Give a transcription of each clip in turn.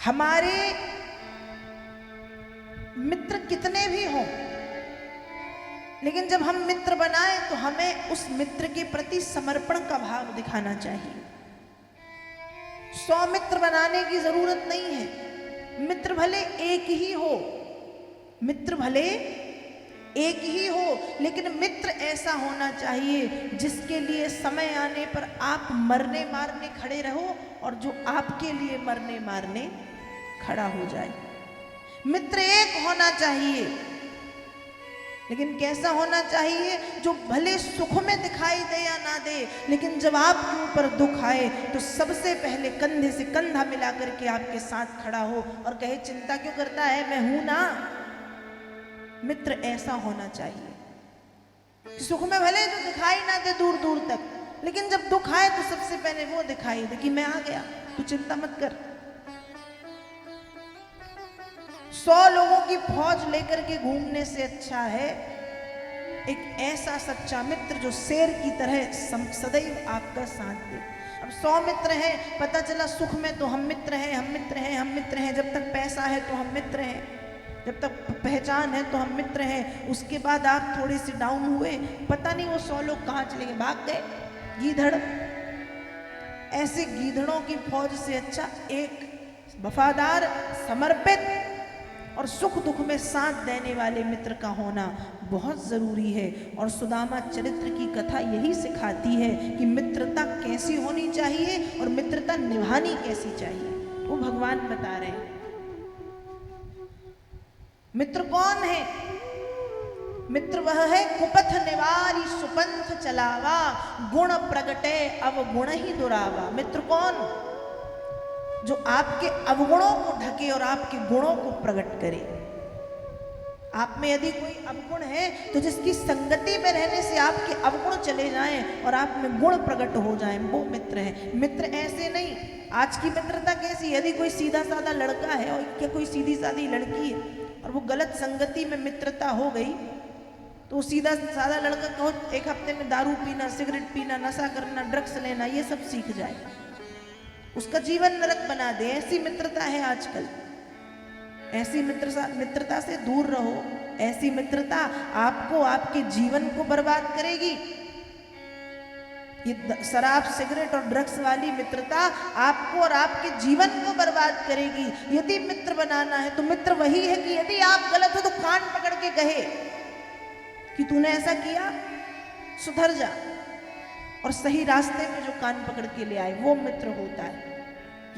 हमारे मित्र कितने भी हों, लेकिन जब हम मित्र बनाए तो हमें उस मित्र के प्रति समर्पण का भाव दिखाना चाहिए। 100 मित्र बनाने की जरूरत नहीं है। मित्र भले एक ही हो, मित्र भले एक ही हो, लेकिन मित्र ऐसा होना चाहिए जिसके लिए समय आने पर आप मरने मारने खड़े रहो और जो आपके लिए मरने मारने खड़ा हो जाए। मित्र एक होना चाहिए, लेकिन कैसा होना चाहिए? जो भले सुख में दिखाई दे या ना दे, लेकिन जब आपके ऊपर दुख आए तो सबसे पहले कंधे से कंधा मिला करके आपके साथ खड़ा हो और कहे चिंता क्यों करता है, मैं हूं ना। मित्र ऐसा होना चाहिए। सुख में भले जो दिखाई ना दे दूर दूर तक, लेकिन जब दुख आए तो सबसे पहले वो दिखाई दे कि मैं आ गया, तू चिंता मत कर। 100 लोगों की फौज लेकर के घूमने से अच्छा है एक ऐसा सच्चा मित्र जो शेर की तरह सदैव आपका साथ दे। अब 100 मित्र हैं, पता चला सुख में तो हम मित्र हैं, हम मित्र हैं, हम मित्र हैं, जब तक पैसा है तो हम मित्र हैं, जब तक पहचान है तो हम मित्र हैं। उसके बाद आप थोड़े से डाउन हुए, पता नहीं वो 100 लोग कहाँ चले गए, भाग गए गीधड़। ऐसे गीधड़ों की फौज से अच्छा एक वफादार, समर्पित और सुख दुख में साथ देने वाले मित्र का होना बहुत जरूरी है। और सुदामा चरित्र की कथा यही सिखाती है कि मित्रता कैसी होनी चाहिए और मित्रता निभानी कैसी चाहिए, वो भगवान बता रहे हैं। मित्र कौन है? मित्र वह है कुपथ निवारी सुपंथ चलावा, गुण प्रगटे अवगुण ही दुरावा। मित्र कौन? जो आपके अवगुणों को ढके और आपके गुणों को प्रकट करे। आप में यदि कोई अवगुण है तो जिसकी संगति में रहने से आपके अवगुण चले जाएं और आप में गुण प्रकट हो जाएं, वो मित्र है। मित्र ऐसे नहीं। आज की मित्रता कैसी? यदि कोई सीधा साधा लड़का है और क्या कोई सीधी सादी लड़की है और वो गलत संगति में मित्रता हो गई तो सीधा साधा लड़का कहो एक हफ्ते में दारू पीना, सिगरेट पीना, नशा करना, ड्रग्स लेना, ये सब सीख जाए, उसका जीवन नरक बना दे। ऐसी मित्रता है आजकल। ऐसी मित्रता से दूर रहो। ऐसी मित्रता आपको, आपके जीवन को बर्बाद करेगी। ये शराब, सिगरेट और ड्रग्स वाली मित्रता आपको और आपके जीवन को बर्बाद करेगी। यदि मित्र बनाना है तो मित्र वही है कि यदि आप गलत हो तो कान पकड़ के कहे कि तूने ऐसा किया, सुधर जा, और सही रास्ते पे जो कान पकड़ के ले आए, वो मित्र होता है।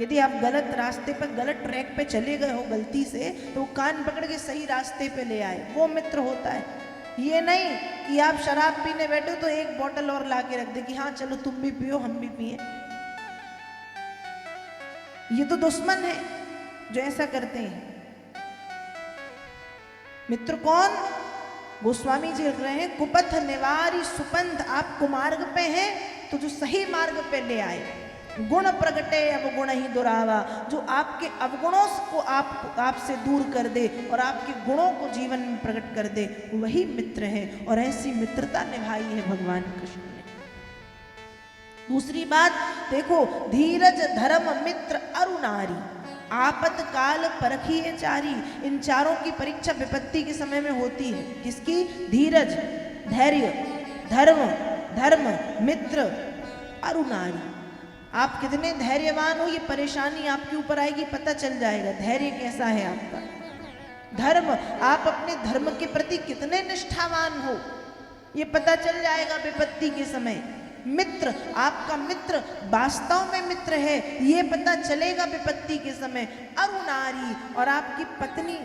यदि आप गलत रास्ते पर, गलत ट्रैक पे चले गए हो गलती से, तो कान पकड़ के सही रास्ते पे ले आए, वो मित्र होता है। ये नहीं कि आप शराब पीने बैठो तो एक बोतल और ला के रख दे कि हाँ चलो तुम भी पियो हम भी पिए। ये तो दुश्मन है जो ऐसा करते हैं। मित्र कौन? गोस्वामी जी लिख रहे हैं कुपथ निवारी सुपंथ। आप कुमार्ग पे हैं तो जो सही मार्ग पे ले आए, गुण प्रगटे अवगुण ही दुरावा, जो आपके अवगुणों को आपसे दूर कर दे और आपके गुणों को जीवन में प्रकट कर दे, वही मित्र है। और ऐसी मित्रता निभाई है भगवान कृष्ण ने। दूसरी बात देखो, धीरज धर्म मित्र अरु नारी, आपत काल परखिए चारी। इन चारों की परीक्षा विपत्ति के समय में होती है। किसकी? धीरज, धैर्य, धर्म, मित्र, अरु नारी। आप कितने धैर्यवान हो ये परेशानी आपके ऊपर आएगी, पता चल जाएगा धैर्य कैसा है आपका। धर्म, आप अपने धर्म के प्रति कितने निष्ठावान हो ये पता चल जाएगा विपत्ति के समय। मित्र, आपका मित्र वास्तव में मित्र है ये पता चलेगा विपत्ति के समय। अरु नारी, और आपकी पत्नी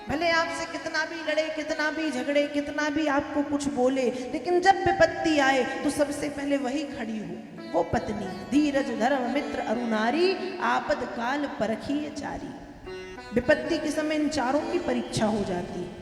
भले आपसे कितना भी लड़े, कितना भी झगड़े, कितना भी आपको कुछ बोले, लेकिन जब विपत्ति आए तो सबसे पहले वही खड़ी हो, वो पत्नी। धीरज धर्म मित्र अरु नारी, आपद काल परखिए चारी। विपत्ति के समय इन चारों की परीक्षा हो जाती है।